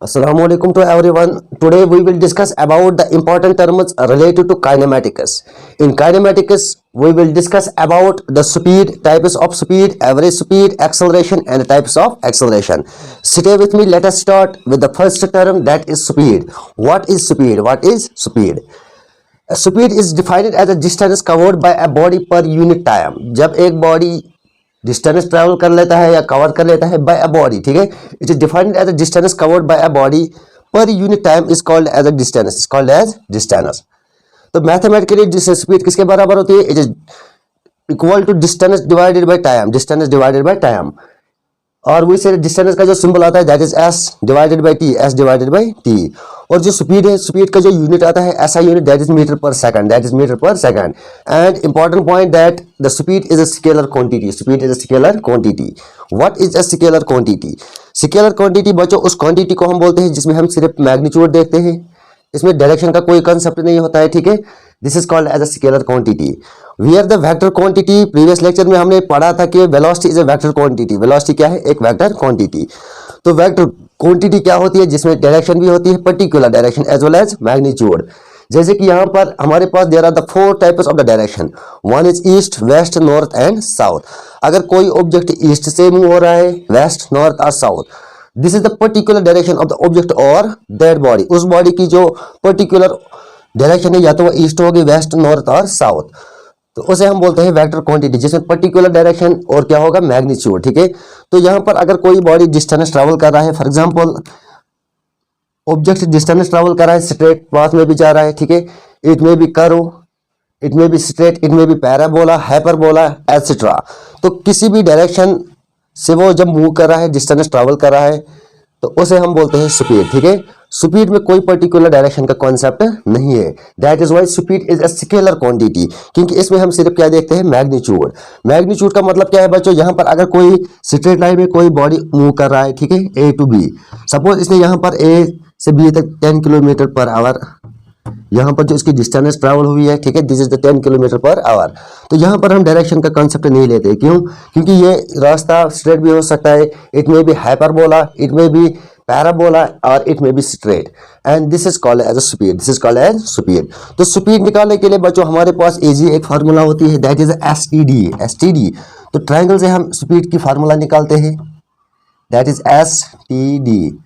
Assalamualaikum to everyone. Today we will discuss about the important terms related to kinematics. In kinematics, we will discuss about the speed, types of speed, average speed, acceleration, and types of acceleration. Stay with me. Let us start with the first term, that is speed. What is speed? What is speed? Speed is defined as a distance covered by a body per unit time. जब एक body distance travel कर लेता है या cover कर लेता है bye a body, ठीक है, it is defined as a distance covered by a body per unit time is called as a distance, is called as distance. तो मैथमेटिकली स्पीड किसके बराबर होती है? It is equal to distance divided by time, distance divided by time. और वही से डिस्टेंस का जो सिंबल आता है that is S divided by T, S divided by T. और जो स्पीड है, स्पीड का जो यूनिट आता है ऐसा unit that is metre per second, that is metre per second. And important point that the speed is a scalar quantity, speed is a scalar quantity. What is a scalar quantity? Scalar quantity बच्चों उस quantity को हम बोलते हैं जिसमें हम सिर्फ magnitude देखते हैं, इसमें डायरेक्शन का कोई कंसेप्ट नहीं होता है, ठीक है। This is called as a scalar quantity. Where the vector quantity, previous lecture में हमने पढ़ा था कि velocity is a vector quantity. Velocity क्या है? एक वेक्टर क्वांटिटी। तो वेक्टर क्वांटिटी क्या होती है? जिसमें डायरेक्शन भी होती है, particular direction as well as magnitude. जैसे कि यहाँ पर हमारे पास there are the four types of the direction. One is east, west, north and south. अगर कोई ऑब्जेक्ट ईस्ट से मूव हो रहा है, वेस्ट, नॉर्थ और south, this is the particular direction of the object और दैट बॉडी। उस body की जो पर्टिकुलर डायरेक्शन है या तो वो ईस्ट होगी, वेस्ट, नॉर्थ और साउथ, तो उसे हम बोलते हैं वेक्टर क्वांटिटी, जिसमें पर्टिकुलर डायरेक्शन और क्या होगा? मैग्नीट्यूड, ठीक है। तो यहाँ पर अगर कोई बॉडी डिस्टेंस ट्रेवल कर रहा है, for example object distance travel कर रहा है, स्ट्रेट पाथ में भी जा रहा है, ठीक है, it may B curve, it may be straight, it may be parabola, hyperbola etcetera. तो किसी भी डायरेक्शन से वो जब मूव कर रहा है, डिस्टेंस ट्रेवल कर रहा है, तो उसे हम बोलते हैं स्पीड, ठीक है। स्पीड में कोई पर्टिकुलर डायरेक्शन का कॉन्सेप्ट नहीं है, that is why speed is a scalar quantity, क्योंकि इसमें हम सिर्फ क्या देखते हैं? मैग्नीट्यूड। मैग्नीट्यूड का मतलब क्या है बच्चों? यहाँ पर अगर कोई स्ट्रेट लाइन में कोई बॉडी मूव कर रहा है, ठीक है, ए टू बी, सपोज इसने यहाँ पर ए से बी तक 10 किलोमीटर पर आवर, यहाँ पर जो इसकी डिस्टेंस ट्रैवल हुई है, ठीक है, this is the 10 kilometre per hour. तो यहाँ पर हम डायरेक्शन का कंसेप्ट नहीं लेते, क्यों? क्योंकि ये रास्ता स्ट्रेट भी हो सकता है, it may be hyperbola, it may be parabola और it may be straight, and this is called as a speed, this is called as speed. तो स्पीड निकालने के लिए बच्चों हमारे पास इजी एक फार्मूला होती है, दैट इज एसटीडी, एसटीडी। तो ट्रायंगल से हम स्पीड की फार्मूला निकालते हैं, दैट इज एसटीडी।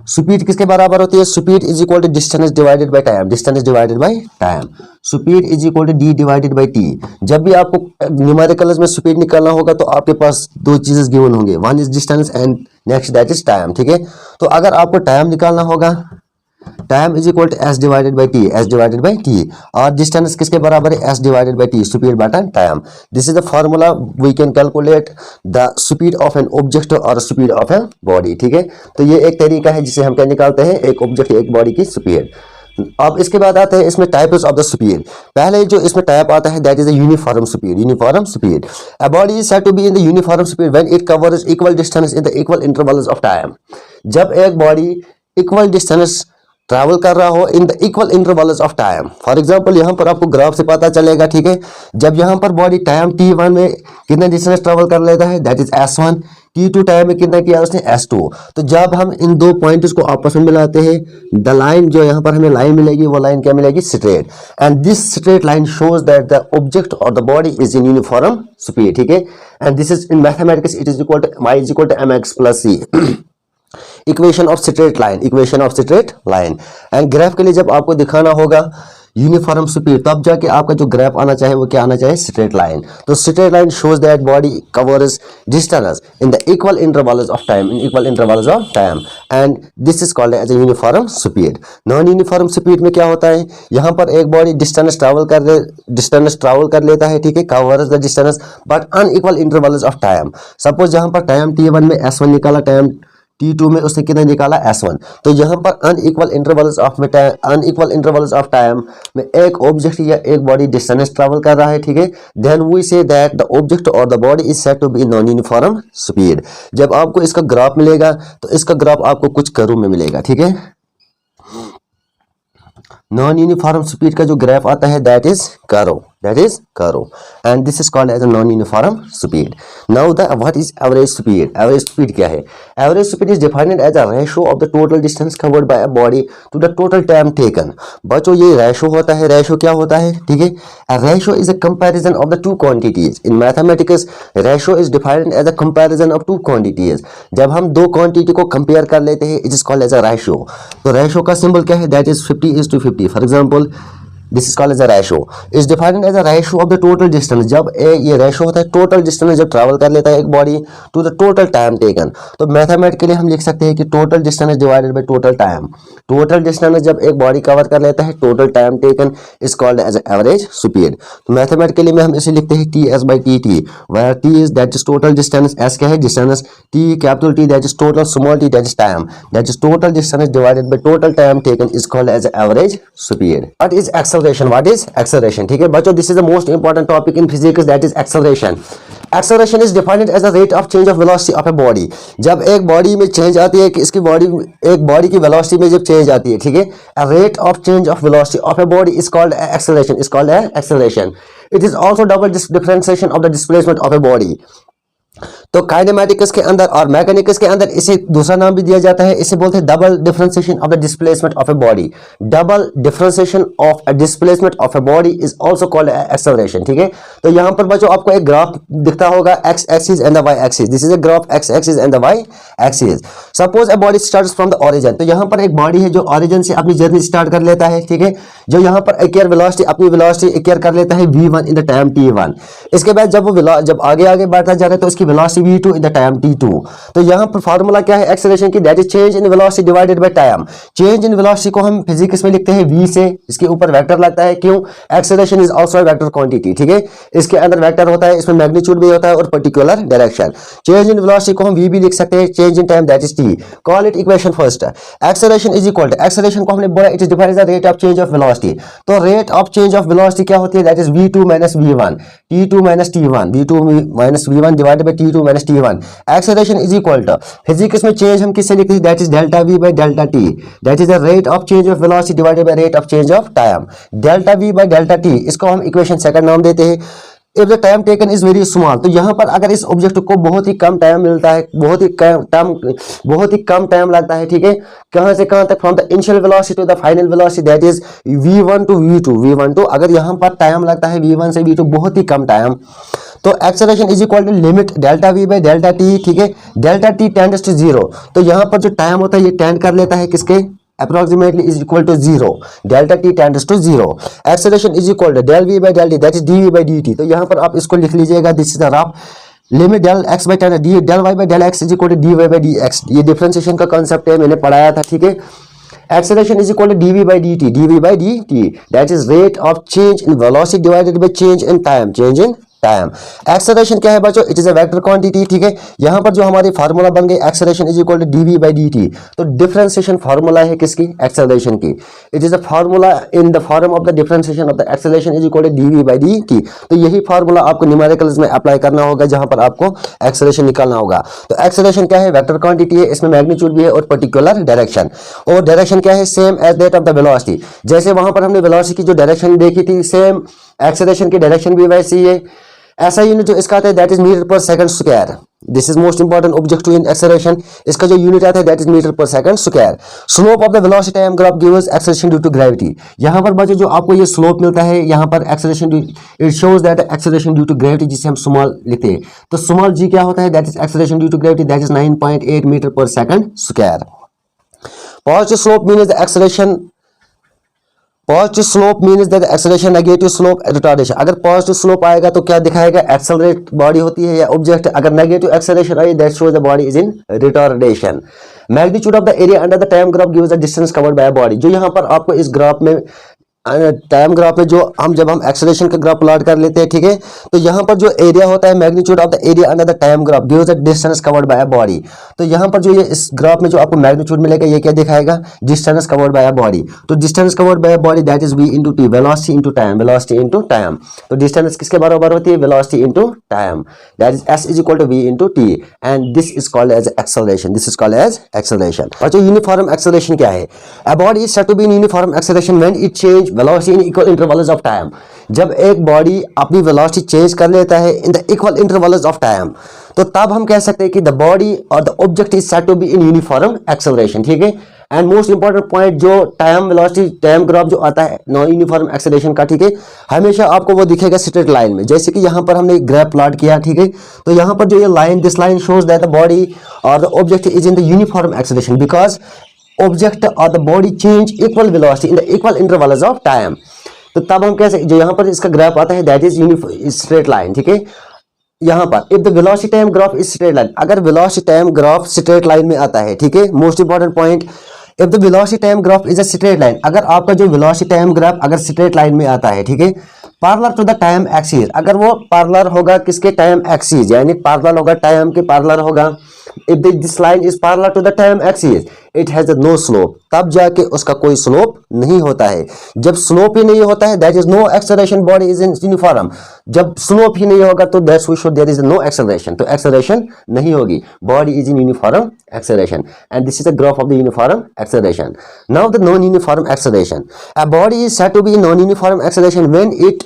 स्पीड किसके बराबर होती है? Speed is equal to distance divided by time, distance divided by time. Speed is equal to D divided by T. जब भी आपको न्यूमेरिकल्स में स्पीड निकालना होगा तो आपके पास दो चीजें गिवन होंगे, one is distance and next that is time, ठीक है। तो अगर आपको टाइम निकालना होगा, time is equal to s divided by t, S divided by t. और डिस्टेंस किसके बराबर है? S divided by t, speed बटा time. This is the formula we can calculate the speed of an object और speed of an body, ठीक है। तो ये एक तरीका है जिसे हम क्या निकालते हैं? एक ऑब्जेक्ट, एक बॉडी की स्पीड। अब इसके बाद आते हैं इसमें टाइप्स ऑफ द स्पीड। पहले जो इसमें टाइप आता है that is the uniform speed, uniform speed. A body is said to be in the uniform speed when it covers equal distance in the equal intervals of time. जब एक body equal distance travel कर रहा हो in the equal intervals of time. For example यहाँ पर आपको graph से पता चलेगा, ठीक है, जब यहाँ पर बॉडी टाइम t1 में कितना डिस्टेंस ट्रैवल कर लेता है that is s1, t2 time में कितना किया उसने? s2। तो जब हम इन दो पॉइंट्स को आपस में मिलाते हैं, द लाइन जो यहाँ पर हमें लाइन मिलेगी वो लाइन क्या मिलेगी? Straight. And this straight line shows that the object और the body is in uniform speed, ठीक है। And this is in mathematics it is equal to y is equal to mx plus c, equation of straight line, equation of straight line. And graph के लिए जब आपको दिखाना होगा uniform speed, तब जाके आपका जो ग्राफ आना चाहिए वो क्या आना चाहिए? Straight line. तो straight line shows that body covers distance in the equal intervals of time, in equal intervals of time, and this is called as a uniform speed. Non uniform speed में क्या होता है? यहाँ पर एक body distance travel कर लेता है, ठीक है, covers the distance but unequal intervals of time. Suppose यहाँ पर टाइम t1 में s1 निकाला, टाइम t2 में उसने कितना निकाला? s1। तो यहाँ पर अनइक्वल इंटरवल्स ऑफ टाइम में एक ऑब्जेक्ट या एक बॉडी डिस्टेंस ट्रैवल कर रहा है, ठीक है, then we say that the object और the body is said to be non uniform speed. जब आपको इसका ग्राफ मिलेगा तो इसका ग्राफ आपको कुछ कर्व में मिलेगा, ठीक है। नॉन यूनिफॉर्म स्पीड का जो ग्राफ आता है that is curve, that is curve, and this is called as a non-uniform speed. Now the what is average speed? Average speed क्या है? Average speed is defined as a ratio of the total distance covered by a body to the total time taken. बच्चों ये ratio होता है, ratio क्या होता है? ठीक है, a ratio is a comparison of the two quantities. In mathematics, ratio is defined as a comparison of two quantities. जब हम दो quantity को compare कर लेते हैं, it is called as a ratio. तो ratio का symbol क्या है? That is 50:50. For example, this is called as a ratio, is defined as a ratio of the total distance. जब ये रेशो होता है टोटल डिस्टेंस जब ट्रैवल कर लेता है एक body to the total time taken. तो मैथमेटिकली हम लिख सकते हैं कि total distance divided by total time. Total distance जब एक बॉडी कवर कर लेता है total time taken is called as average speed. तो मैथमेटिकली में हम इसे लिखते हैं T S by T T, where T is that is total distance, S क्या है distance, T capital T that is total, small T that is time, that is total distance divided by total time taken is called as average speed. What is acceleration? What is acceleration? ठीक है बच्चों, this is the most important topic in physics, that is acceleration. Acceleration is defined as the rate of change of velocity of a body. जब एक body में change आती है कि इसकी बॉडी एक बॉडी की वेलोसिटी में जब चेंज आती है, ठीक है, a rate of change of velocity of a body is called acceleration, is called acceleration. It is also double differentiation of the displacement of a body. तो काइनेमेटिक्स के अंदर और मैकेनिक्स के अंदर इसे दूसरा नाम भी दिया जाता है, इसे बोलते हैं double differentiation of the displacement of a body. Double differentiation of a displacement of a body is also called acceleration. ठीक है, तो यहां पर बच्चों आपको एक ग्राफ दिखता होगा, X axis and the Y axis. This is a graph X axis and the Y axis. Suppose a body starts from the origin. तो यहां पर एक बॉडी है जो ओरिजिन से अपनी जर्नी स्टार्ट कर लेता है, ठीक है, जो यहां पर एक्वायर वेलोसिटी अपनी वेलोसिटी एक्वायर कर लेता है v1 in the time t1. इसके बाद जब वो जब आगे आगे बढ़ता जा रहा है तो इसकी velocity v2 in the time t2. तो यहां पर फार्मूला क्या है एक्सेलरेशन की? That is change in velocity divided by time. Change in velocity को हम फिजिक्स में लिखते हैं v से, इसके ऊपर वेक्टर लगता है. क्यों? Acceleration is also a vector quantity. ठीक है, इसके अंदर वेक्टर होता है, इसमें मैग्नीट्यूड भी होता है और particular direction. Change in velocity को हम v भी लिख सकते हैं, change in time that is t. Call it equation first. Acceleration is equal to, acceleration को हमने बोला it is defined as the rate of change of velocity. तो rate of change of velocity क्या होती है? That is v2 minus v1, t2 minus t1, v2 minus v1 divided by t2 minus t1. Acceleration is equal to, physics में change हम किससे लिखते हैं? That is delta v by delta t. That is the rate of change of velocity divided by rate of change of time. Delta v by delta t, इसको हम equation second नाम देते हैं. If the time taken is very small, तो यहाँ पर अगर इस ऑब्जेक्ट को बहुत ही कम टाइम मिलता है, बहुत ही कम टाइम लगता है, ठीक है, कहां से कहां तक, from the initial velocity to the final velocity that is v1 to v2. अगर यहाँ पर टाइम लगता है v1 से v2 बहुत ही कम टाइम, तो acceleration is equal to limit delta v by delta t. ठीक है, डेल्टा t टेंड्स टू 0. तो यहाँ पर जो टाइम होता है ये टेंड कर लेता है किसके? approximately is equal to 0. delta t tends to 0. acceleration is equal to del v by del t, that is dv by dt. तो यहाँ पर आप इसको लिख लीजिएगा, this is the rough limit del x by del y by del x is equal to dy by dx. ये differentiation का concept है, मैंने पढ़ाया था. ठीक है, acceleration is equal to dv by dt, that is rate of change in velocity divided by change in time, time. Acceleration क्या है बच्चों? It is a vector quantity. ठीक है, यहां पर जो हमारी फार्मूला बन गई acceleration is equal to dv by dt. तो डिफरेंशिएशन फार्मूला है किसकी? एक्सेलरेशन की. It is a formula in the form of the differentiation of the acceleration is equal to dv by dt. तो यही फार्मूला आपको numericals में apply करना होगा जहां पर आपको एक्सेलरेशन निकालना होगा. तो एक्सेलरेशन क्या है? वेक्टर क्वांटिटी है, इसमें मैग्नीट्यूड भी है और पर्टिकुलर डायरेक्शन. और डायरेक्शन क्या है? Same as that of the velocity. जैसे वहां पर हमने वेलोसिटी की जो डायरेक्शन देखी थी, सेम एक्सेलरेशन की डायरेक्शन भी वैसी है. ऐसा यूनिट जो इसका आता है that is metre per second square. This is most important objective in acceleration. इसका जो यूनिट आता है that is metre per second square. Slope of the velocity time graph gives acceleration due to gravity. यहां पर बच्चों जो आपको ये स्लोप मिलता है, यहां पर acceleration it shows that acceleration due to gravity, जिसे हम स्मॉल लिखते हैं. तो स्मॉल g क्या होता है? That is acceleration due to gravity, that is 9.8 metre per second square. Positive slope means the acceleration, positive slope means that acceleration, negative slope retardation. अगर positive slope आएगा तो क्या दिखाएगा? एक्सेलरेट बॉडी होती है या ऑब्जेक्ट. अगर negative acceleration I that shows the body is in retardation. Magnitude of the area under the time graph gives the distance covered by body. जो यहाँ पर आपको इस ग्राफ में टाइम ग्राफ में जो जब हम एक्सेलरेशन का ग्राफ प्लॉट कर लेते हैं, ठीक है, तो यहाँ पर जो एरिया होता है magnitude of the area under the time graph gives the distance covered by a body. तो यहाँ पर जो ये इस ग्राफ में जो आपको मैग्नीट्यूड मिलेगा ये क्या दिखाएगा? Distance covered by a body. तो distance covered by a body that is v into t, velocity into time, velocity into time. तो डिस्टेंस किसके बराबर होती है? Velocity into time, that is s is equal to v into t. And this is called as acceleration. This is called as acceleration. और जो uniform acceleration क्या है? A body is said to be in uniform acceleration when it change velocity in equal intervals of time. जब एक body अपनी velocity change कर लेता है in the equal intervals of time, तो तब हम कह सकते हैं कि द बॉडी और the object is said to be in uniform acceleration, ठीक है। एंड मोस्ट इंपॉर्टेंट पॉइंट जो टाइम वेलोसिटी टाइम ग्राफ जो आता है नॉन यूनिफॉर्म एक्सेलरेशन का, ठीक है, हमेशा आपको वो दिखेगा स्ट्रेट लाइन में। जैसे कि यहाँ पर हमने ग्राफ प्लॉट किया, ठीक है, तो यहाँ पर जो ये line, this line shows that the body और the object is in the uniform acceleration because object और the body change equal velocity in the equal intervals of time. तो तब हम कैसे, जो यहाँ पर इसका ग्राफ आता है दैट इज स्ट्रेट लाइन, ठीक है। यहाँ पर if the velocity time graph is straight line, अगर velocity time graph straight line में आता है, ठीक है, most important point, if the velocity time graph is a straight line, अगर आपका जो वेलोसिटी टाइम ग्राफ अगर स्ट्रेट लाइन में आता है, ठीक है, parallel to the time axis, अगर वो पैरेलल होगा किसके, टाइम एक्सिस, यानी पैरेलल होगा टाइम के पैरेलल होगा, if this line is parallel to the time axis it has no slope, तब जाके उसका कोई स्लोप नहीं होता है। जब स्लोप ही नहीं होता है that is no acceleration, body is in uniform. जब स्लोप ही नहीं होगा तो that's we should there is no acceleration, तो एक्सेलरेशन नहीं होगी, body is in uniform acceleration, and this is the graph of the uniform acceleration. Now the non-uniform acceleration, a body is said to be in non-uniform acceleration when it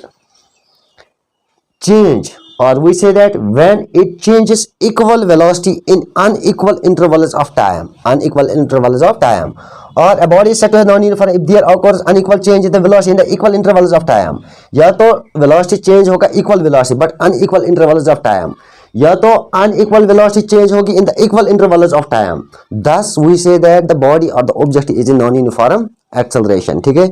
change, or we say that when it changes equal velocity in unequal intervals of time, unequal intervals of time, or a body is said to have non-uniform if there occurs unequal change in the velocity in the equal intervals of time। या तो velocity change होगा equal velocity but unequal intervals of time, या तो unequal velocity change होगी in the equal intervals of time, thus we say that the body और the object is in non uniform acceleration, ठीक है।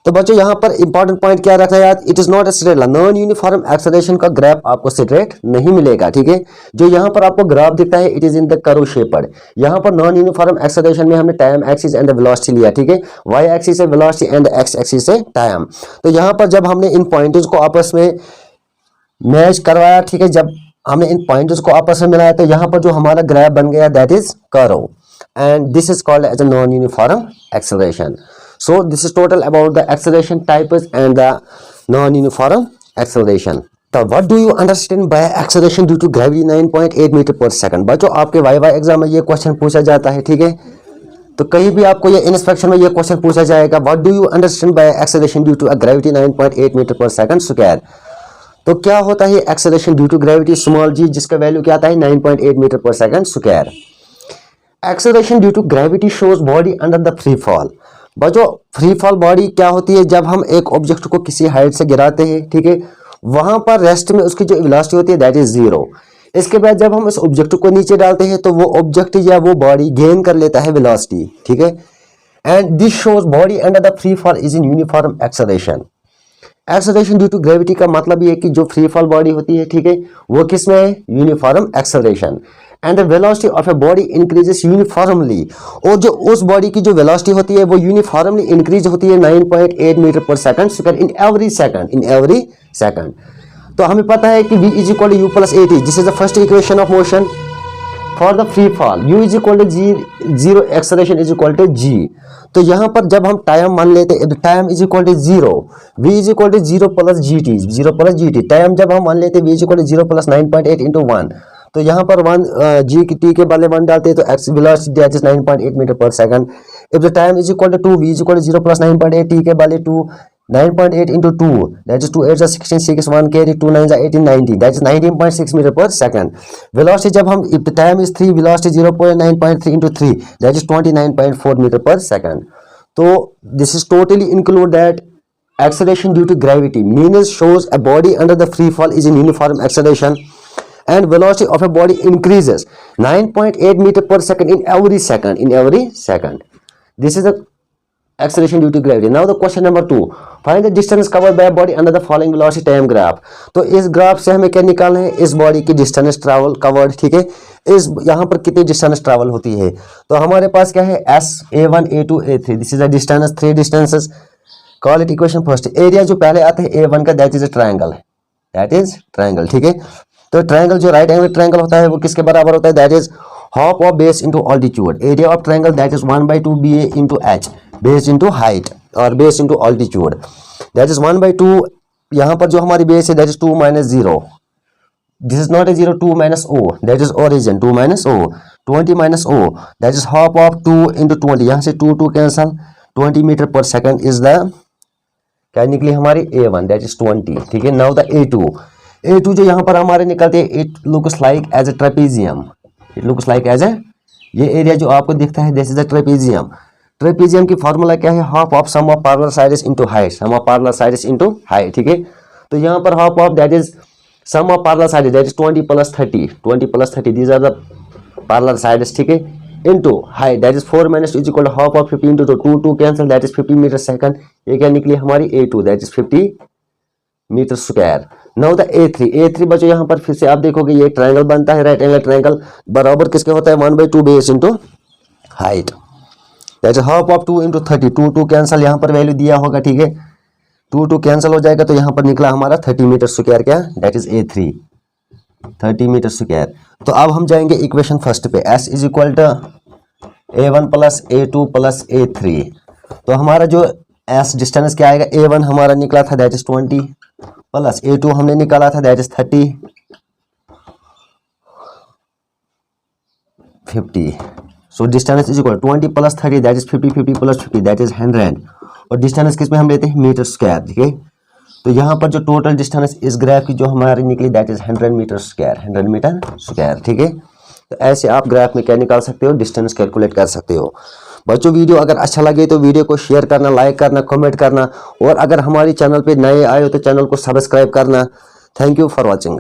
तो बच्चों यहाँ पर इंपॉर्टेंट पॉइंट क्या रखा है यार, it is not a straight line, non uniform acceleration का ग्राफ आपको स्ट्रेट नहीं मिलेगा, ठीक है। जो यहाँ पर आपको ग्राफ दिखता है it is in the curve shaped. यहाँ पर नॉन यूनिफॉर्म एक्सेलरेशन में हमने time axis and the velocity लिया, ठीक है, वाई एक्सिस है वेलोसिटी एंड एक्स एक्सिस है टाइम। तो यहाँ पर जब हमने इन पॉइंट्स को आपस में मैच करवाया, ठीक है, जब हमने इन पॉइंट्स को आपस में मिलाया तो यहाँ पर जो हमारा ग्राफ बन गया that is curve, and this is called as a non uniform acceleration. So this is total about the acceleration types and the non uniform acceleration. तो what do you understand by acceleration due to gravity 9.8 metre per second. बच्चों आपके viva exam में ये question पूछा जाता है, ठीक है, तो कहीं भी आपको ये इंस्पेक्शन में ये क्वेश्चन पूछा जाएगा, what do you understand by acceleration due to a gravity 9.8 metre per second square. तो क्या होता है acceleration due to gravity small g, जिसका वैल्यू क्या आता है 9.8 metre per second square. Acceleration due to gravity shows body under the free fall. बच्चों free fall body क्या होती है, जब हम एक ऑब्जेक्ट को किसी हाइट से गिराते हैं, ठीक है, वहां पर रेस्ट में उसकी जो वेलोसिटी होती है दैट इज 0। इसके बाद जब हम इस ऑब्जेक्ट को नीचे डालते हैं तो वो ऑब्जेक्ट या वो बॉडी गेन कर लेता है वेलोसिटी, ठीक है, and this shows body under the free fall is in uniform acceleration. Acceleration due to gravity का मतलब ये है कि जो फ्री फॉल बॉडी होती है, ठीक है, वो किस में है, uniform acceleration, and the velocity of a body increases uniformly, और जो उस बॉडी की जो वेलोसिटी होती है वो यूनिफॉर्मली इंक्रीज होती है 9.8 metre per second square in every second. तो हमें पता है कि v is equal to u plus at, this is the first equation of motion for the free fall, u is equal to zero acceleration is equal to g। तो यहाँ पर जब हम टाइम मान लेते हैं time is equal to 0, v is equal to 0 plus gt, time जब हम मान लेते हैं v is equal to 0 plus 9.8 into 1, तो यहाँ पर 1 g की t के बदले 1 डालते हैं तो x velocity that is 9.8 metre per second. If the time is equal to 2, v is equal to 0 plus 9.8 t के बदले 2, 9.8 into 2 that is 2 8 is 16 6 1 carry 2 9 is 18 90 that is 19.6 meter per second। velocity जब हम if the time is 3 velocity 0.9.3 into 3 that is 29.4 meter per second। तो this is totally include that acceleration due to gravity means shows a body under the free fall is in uniform acceleration and velocity of a body increases 9.8 meter per second in every second। This is a acceleration due to gravity। Now the question number 2, find the distance covered by a body under the following velocity time graph। तो इस graph से हमें क्या निकालना है, इस body की distance travel covered, ठीक है, इस यहाँ पर कितनी डिस्टेंस ट्रैवल होती है। तो हमारे पास क्या है s a1 a2 a3, this is a distance, 3 distances, call it equation first. Area जो पहले आता है a1 का दैट इज अ ट्रायंगल, ठीक है। तो ट्रायंगल जो राइट एंगल ट्रायंगल होता है वो किसके बराबर होता है, that is half of base into altitude। area of triangle that is 1/2 ba into h, base into height और base into altitude that is 1/2। यहाँ पर जो हमारी base है that is 2 minus 0, this is not a 0, 2 minus o that is origin, 2 minus o, 20 minus o that is half of 2 into 20, यहाँ से 2 cancel, 20 meter per second is the क्या निकली हमारी A1 दैट इज 20, ठीक है। Now the A2 जो यहाँ पर हमारे निकलते हैं, it looks like as a trapezium, it looks like as a, ये एरिया जो आपको दिखता है this is the trapezium. Trapezium की फार्मूला क्या है, half of sum of parallel sides into height, sum of parallel sides into height, ठीक है। तो यहाँ पर half of that is sum of parallel sides that is 20 plus 30 these are the parallel sides, ठीक है, into height that is 4 minus is equal to half of 50 into 2 cancel that is 50 metre second. ये क्या निकली हमारी A2 that is 50 metre square. Now the A3 बच्चों यहाँ पर फिर से आप देखोगे ये ट्रायंगल बनता है, राइट एंगल ट्रायंगल, बराबर किसके होता है 1/2 base into height that is half of 2 into 30, 2 cancel, यहाँ पर वैल्यू दिया होगा, ठीक है, 2 कैंसिल हो जाएगा, तो यहाँ पर निकला हमारा 30 मीटर स्क्वायर, क्या that is A3 30 metre square. तो अब हम जाएंगे इक्वेशन फर्स्ट पे, S is equal to A1 plus A2 plus A3। तो हमारा जो S डिस्टेंस क्या आएगा, A1 हमारा निकला था दैट इज 20 प्लस A2 हमने निकाला था that is 30 50। So distance is equal 20 plus 30 that is 50, 50 plus 50 that is 100। और डिस्टेंस किस में हम लेते हैं, मीटर स्क्वायर, ठीक है। तो यहाँ पर जो टोटल डिस्टेंस इस ग्राफ की जो हमारी निकली that is 100 metre square, 100 metre square, ठीक है। तो ऐसे आप ग्राफ में क्या निकाल सकते हो, डिस्टेंस कैलकुलेट कर सकते हो। बच्चों वीडियो अगर अच्छा लगे तो वीडियो को शेयर करना, लाइक करना, कमेंट करना, और अगर हमारी चैनल पे नए आए हो तो चैनल को सब्सक्राइब करना। Thank you for watching.